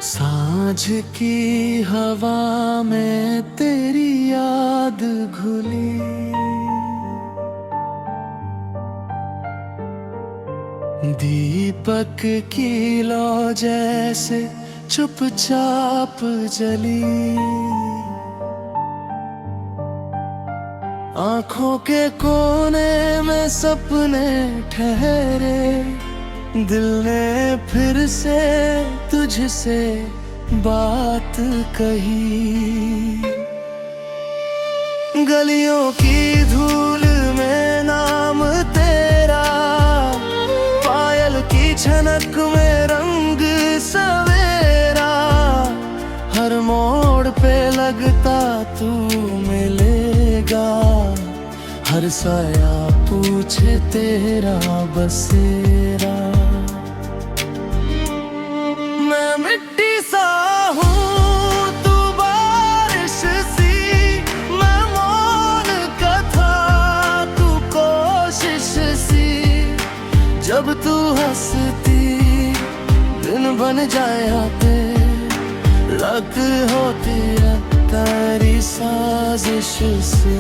सांझ की हवा में तेरी याद घुली, दीपक की लौ जैसे चुपचाप जली। आंखों के कोने में सपने ठहरे, दिल ने फिर से तुझसे बात कही। गलियों की धूल में नाम तेरा, पायल की छनक में रंग सवेरा। हर मोड़ पे लगता तू मिलेगा, हर साया पूछे तेरा बसेरा। मैं मिट्टी सा हूँ तू बारिश सी, मैं मौन का था तू कोशिश सी। जब तू हंसती दिन बन जाए आते, लग होती है तेरी साजिश से।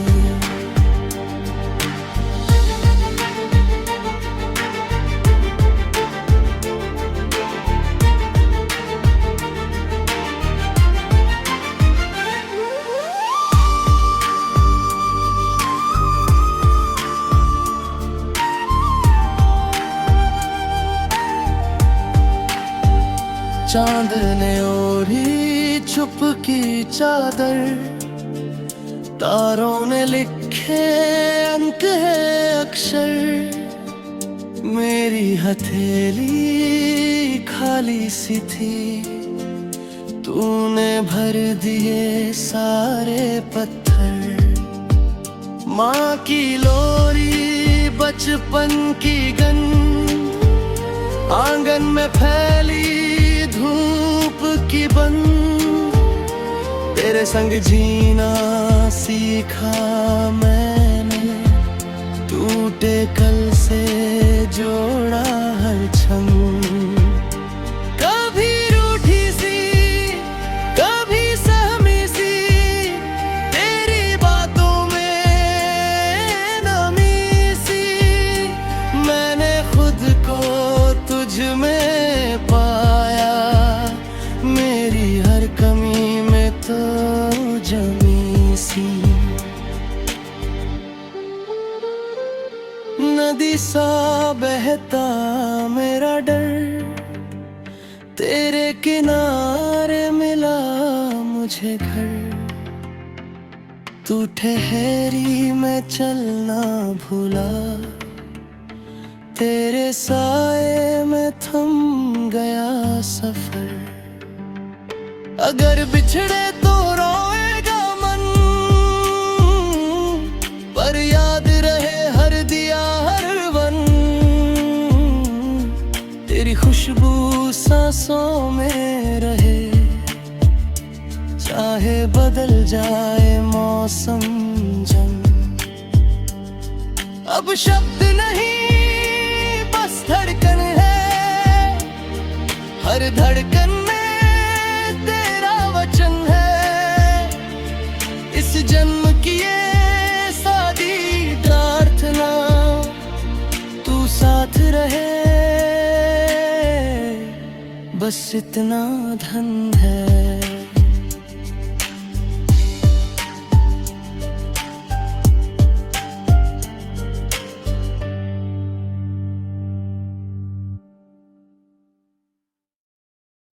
चांद ने ओढ़ी छुप की चादर, तारों ने लिखे अंक है अक्षर। मेरी हथेली खाली सी थी, तूने भर दिए सारे पत्थर। माँ की लोरी बचपन की गंध, आंगन में फैली धूप की बंद। तेरे संग जीना सीखा मैंने, टूटे कल से जोड़ा हर क्षण। कभी रूठी सी कभी सहमी सी, तेरी बातों में नमी सी। मैंने खुद को तुझ में पाया, मेरी हर कमी में तो जमी सी। नदी सा बहता मेरा डर, तेरे किनारे मिला मुझे घर। तू ठहरी मैं चलना भूला, तेरे साए में थम गया सफर। अगर बिछड़े तो रोएगा मन, पर याद रहे हर दिया हर वन। तेरी खुशबू सांसों में रहे, चाहे बदल जाए मौसम जम। अब शब्द नहीं बस धड़कन है, हर धड़कन में तेरा वचन है। इस जन्म की ये सादी प्रार्थना, तू साथ रहे बस इतना धन है।